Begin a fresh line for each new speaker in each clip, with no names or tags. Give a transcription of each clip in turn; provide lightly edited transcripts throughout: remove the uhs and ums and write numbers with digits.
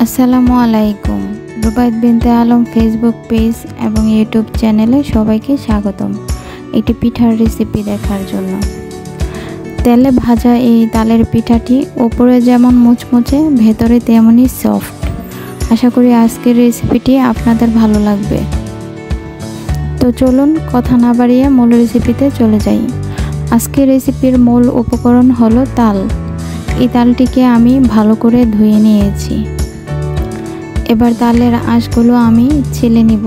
আসসালামু আলাইকুম। রুবাইত বিনতে আলম ফেসবুক পেজ এবং ইউটিউব চ্যানেলে সবাইকে স্বাগতম একটি পিঠার রেসিপি দেখার জন্য। তেলে ভাজা এই তালের পিঠাটি উপরে যেমন মুচমুচে ভেতরে তেমনই সফট। আশা করি আজকের রেসিপিটি আপনাদের ভালো লাগবে। তো চলুন কথা না বাড়িয়ে মূল রেসিপিতে চলে যাই। আজকের রেসিপির মূল উপকরণ হলো তাল। এই তালটিকে আমি ভালো করে ধুয়ে নিয়েছি। এবার তালের আঁশগুলো আমি ছিলে নিব।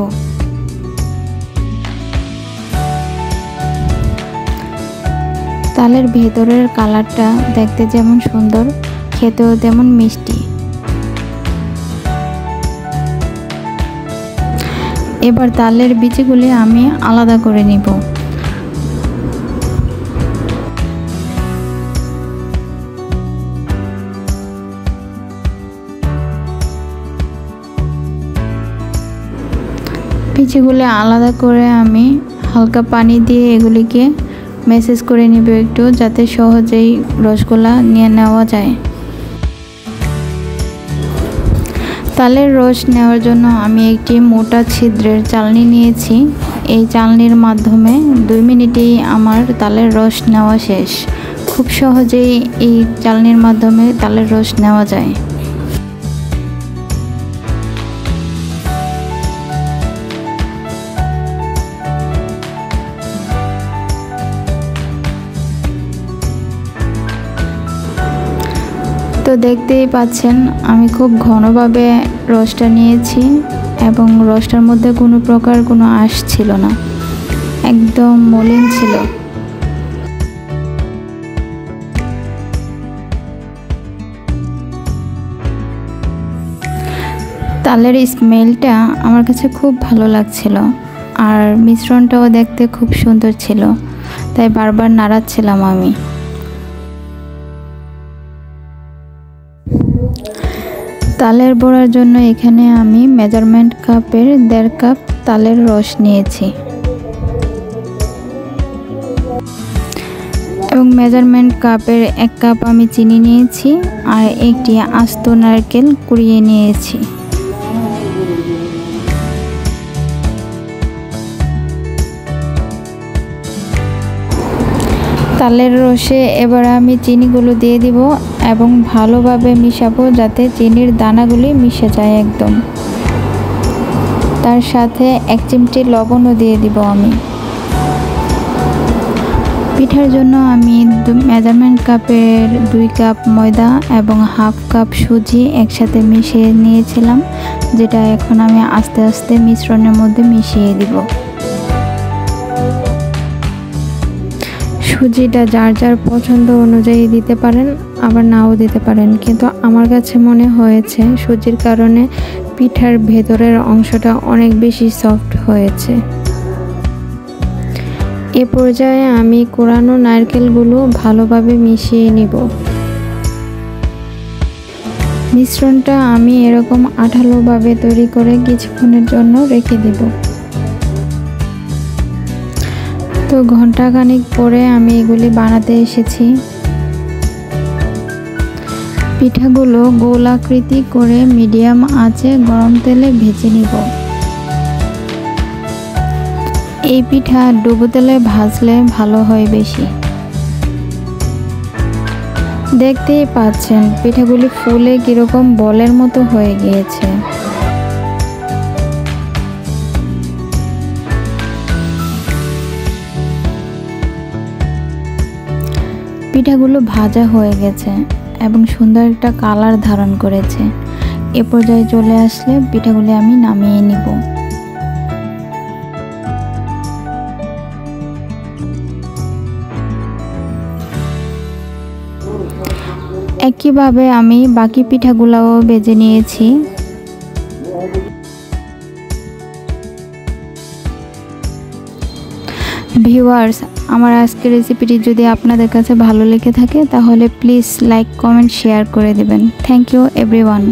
তালের ভেতরের কালারটা দেখতে যেমন সুন্দর, খেতেও তেমন মিষ্টি। এবার তালের বীজগুলি আমি আলাদা করে নিব। বীজগুলো আলাদা করে আমি হালকা পানি দিয়ে এগুলিকে ম্যাসেজ করে নিব একটু, যাতে সহজেই রসগুলা নিয়ে নেওয়া যায়। তালের রস নেওয়ার জন্য আমি একটি মোটা ছিদ্রের চালনি নিয়েছি। এই চালনির মাধ্যমে 2 মিনিটেই আমার তালের রস নেওয়া শেষ। খুব সহজেই এই চালনির মাধ্যমে তালের রস নেওয়া যায়। তো দেখতেই পাচ্ছেন আমি খুব ঘনভাবে রসটা নিয়েছি এবং রসটার মধ্যে কোনো প্রকার কোনো আঁশ ছিল না, একদম মলিন ছিল। তালের স্মেলটা আমার কাছে খুব ভালো লাগছিল, আর মিশ্রণটাও দেখতে খুব সুন্দর ছিল, তাই বারবার নাড়াচ্ছিলাম আমি। তালের বড়ার জন্য এখানে আমি মেজারমেন্ট কাপের 1.5 কাপ তালের রস নিয়েছি এবং মেজারমেন্ট কাপের 1 কাপ আমি চিনি নিয়েছি আর একটি আস্ত নারকেল কুড়িয়ে নিয়েছি। তালের রসে এবার আমি চিনিগুলো দিয়ে দিব এবং ভালোভাবে মিশাবো, যাতে চিনির দানাগুলি মিশে যায় একদম। তার সাথে 1 চিমটি লবণও দিয়ে দিব আমি। পিঠার জন্য আমি মেজারমেন্ট কাপের 2 কাপ ময়দা এবং 1/2 কাপ সুজি একসাথে মিশিয়ে নিয়েছিলাম, যেটা এখন আমি আস্তে আস্তে মিশ্রণের মধ্যে মিশিয়ে দিব। সুজিটা যার যার পছন্দ অনুযায়ী দিতে পারেন, আবার নাও দিতে পারেন, কিন্তু আমার কাছে মনে হয়েছে সুজির কারণে পিঠার ভেতরের অংশটা অনেক বেশি সফট হয়েছে। এ পর্যায়ে আমি কোরানো নারকেলগুলো ভালোভাবে মিশিয়ে নিব। মিশ্রণটা আমি এরকম আঠালোভাবে তৈরি করে কিছুক্ষণের জন্য রেখে দিব। তো ঘন্টাখানিক পরে আমি এগুলি বানাতে এসেছি। পিঠাগুলো গোলাকৃতি করে মিডিয়াম আঁচে গরম তেলে ভেজে নিব। এই পিঠা ডুবো তেলে ভাজলে ভালো হয় বেশি। দেখতেই পাচ্ছেন পিঠাগুলি ফুলে কিরকম বলের মতো হয়ে গিয়েছে। পিঠাগুলো ভাজা হয়ে গেছে এবং সুন্দর একটা কালার ধারণ করেছে। এ পর্যায়ে চলে আসলে পিঠাগুলি আমি নামিয়ে নিব। একইভাবে আমি বাকি পিঠাগুলোও ভেজে নিয়েছি। ভিউয়ার্স, আমার আজকের রেসিপিটি যদি আপনাদের কাছে ভালো লেগে থাকে তাহলে প্লিজ লাইক, কমেন্ট, শেয়ার করে দেবেন। Thank you everyone.